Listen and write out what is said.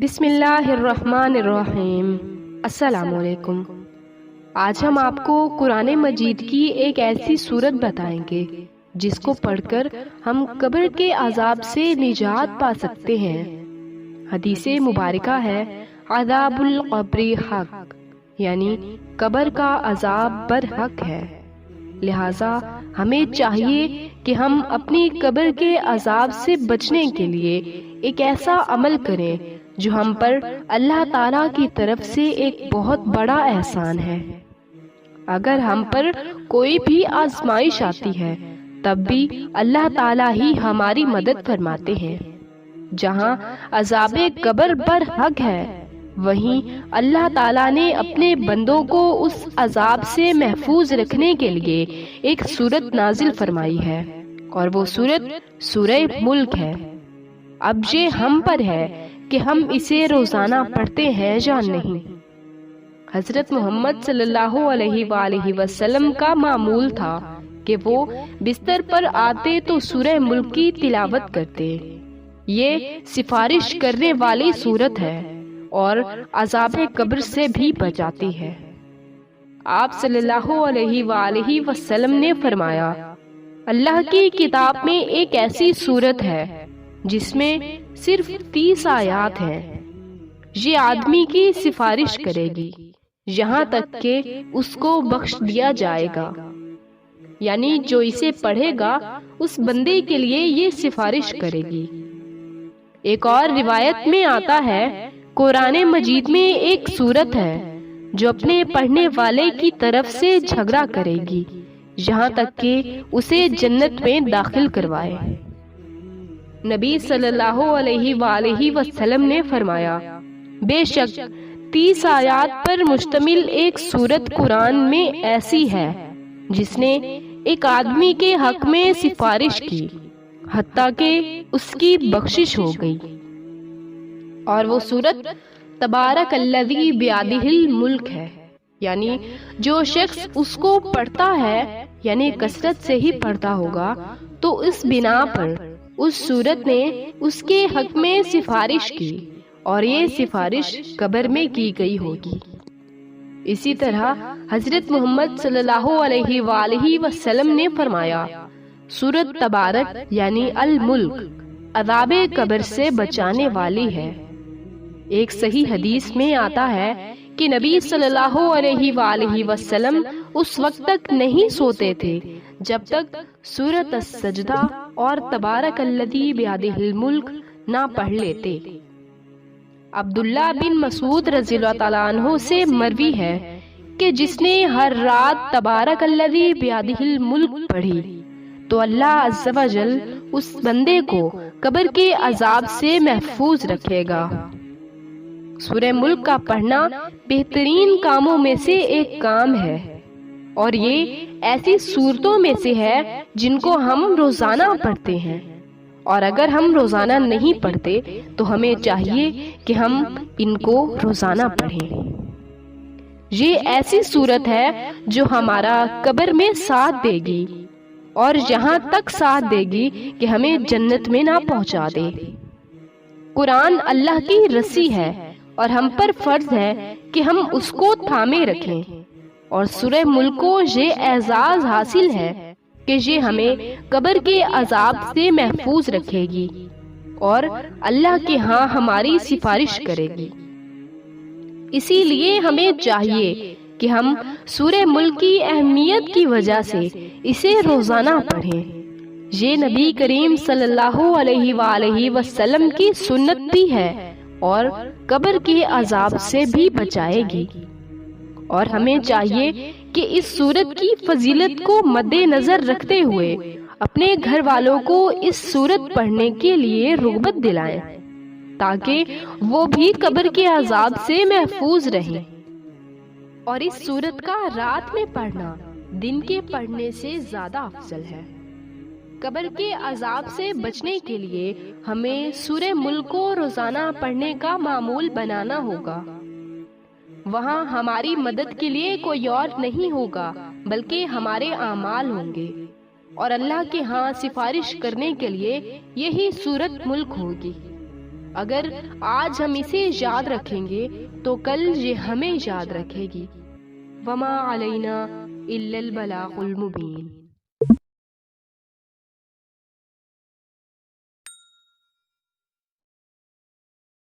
بسم اللہ الرحمن الرحیم۔ السلام علیکم۔ آج ہم آپ کو قرآن مجید کی ایک ایسی سورت بتائیں گے جس کو پڑھ کر ہم قبر کے عذاب سے نجات پا سکتے ہیں۔ حدیث مبارکہ ہے عذاب القبر حق، یعنی قبر کا عذاب برحق ہے، لہذا ہمیں چاہیے کہ ہم اپنی قبر کے عذاب سے بچنے کے لیے ایک ایسا عمل کریں جو ہم پر اللہ تعالیٰ کی طرف سے ایک بہت بڑا احسان ہے۔ اگر ہم پر کوئی بھی آزمائش آتی ہے تب بھی اللہ تعالیٰ ہی ہماری مدد فرماتے ہیں۔ جہاں عذاب قبر برحق ہے، وہیں اللہ تعالیٰ نے اپنے بندوں کو اس عذاب سے محفوظ رکھنے کے لیے ایک سورت نازل فرمائی ہے، اور وہ سورت سورہ ملک ہے۔ اب یہ ہم پر ہے کہ ہم اسے روزانہ پڑھتے ہیں یا نہیں۔ حضرت محمد صلی اللہ علیہ وآلہ وسلم کا معمول تھا کہ وہ بستر پر آتے تو سورہ ملک کی تلاوت کرتے۔ یہ سفارش کرنے والی سورت ہے اور عذاب قبر سے بھی بچاتی ہے۔ آپ صلی اللہ علیہ وآلہ وسلم نے فرمایا، اللہ کی کتاب میں ایک ایسی سورت ہے جس میں صرف 30 آیات ہیں، یہ آدمی کی سفارش کرے گی یہاں تک کہ اس کو بخش دیا جائے گا، یعنی جو اسے پڑھے گا اس بندے کے لیے یہ سفارش کرے گی۔ ایک اور روایت میں آتا ہے، قرآن مجید میں ایک سورت ہے جو اپنے پڑھنے والے کی طرف سے جھگڑا کرے گی یہاں تک کہ اسے جنت میں داخل کروائے۔ نبی صلی اللہ علیہ وآلہ وسلم نے فرمایا، بے شک 30 آیات پر مشتمل ایک سورت قرآن میں ایسی ہے جس نے ایک آدمی کے حق میں سفارش کی حتیٰ کہ اس کی بخشش ہو گئی، اور وہ سورت تبارک الذی بیدہ الملک ہے، یعنی جو شخص اس کو پڑھتا ہے، یعنی کثرت سے ہی پڑھتا ہوگا، تو اس بنا پر اس سورت نے اس کے حق میں سفارش کی اور یہ سفارش قبر میں کی گئی ہوگی۔ اسی طرح حضرت محمد صلی اللہ علیہ وآلہ وسلم نے فرمایا، سورت تبارک یعنی الملک عذاب قبر سے بچانے والی ہے۔ ایک صحیح حدیث میں آتا ہے کہ نبی صلی اللہ علیہ وآلہ وسلم اس وقت تک نہیں سوتے تھے جب تک سورت السجدہ اور تبارک الذی بیدہ الملک نہ پڑھ لیتے۔ عبداللہ بن مسعود رضی اللہ تعالیٰ عنہ سے مروی ہے کہ جس نے ہر رات تبارک الذی بیدہ الملک پڑھی تو اللہ عز و جل اس بندے کو قبر کے عذاب سے محفوظ رکھے گا۔ سورہ ملک کا پڑھنا بہترین کاموں میں سے ایک کام ہے، اور یہ ایسی سورتوں میں سے ہے جن کو ہم روزانہ پڑھتے ہیں، اور اگر ہم روزانہ نہیں پڑھتے تو ہمیں چاہیے کہ ہم ان کو روزانہ پڑھیں۔ یہ ایسی سورت ہے جو ہمارا قبر میں ساتھ دے گی، اور یہاں تک ساتھ دے گی کہ ہمیں جنت میں نہ پہنچا دے۔ قرآن اللہ کی رسی ہے اور ہم پر فرض ہے کہ ہم اس کو تھامے رکھیں، اور سورہ ملک کو یہ اعزاز حاصل ہے کہ یہ ہمیں قبر کے عذاب سے محفوظ رکھے گی اور اللہ کے ہاں ہماری سفارش کرے گی۔ اسی لیے ہمیں چاہیے کہ ہم سورہ ملک کی اہمیت کی وجہ سے اسے روزانہ پڑھیں۔ یہ نبی کریم صلی اللہ علیہ وآلہ وسلم کی سنت بھی ہے اور قبر کے عذاب سے بھی بچائے گی، اور ہمیں چاہیے کہ اس سورت کی فضیلت کو مد نظر رکھتے ہوئے اپنے گھر والوں کو اس سورت پڑھنے کے لیے رغبت دلائیں تاکہ وہ بھی قبر کے عذاب سے محفوظ رہیں۔ اور اس سورت کا رات میں پڑھنا دن کے پڑھنے سے زیادہ افضل ہے۔ قبر کے عذاب سے بچنے کے لیے ہمیں سورہ ملک کو روزانہ پڑھنے کا معمول بنانا ہوگا۔ وہاں ہماری مدد کے لیے کوئی اور نہیں ہوگا بلکہ ہمارے اعمال ہوں گے، اور اللہ کے ہاں سفارش کرنے کے لیے یہی سورت ملک ہوگی۔ اگر آج ہم اسے یاد رکھیں گے تو کل یہ ہمیں یاد رکھے گی۔ وما علینا الا البلاغ المبین۔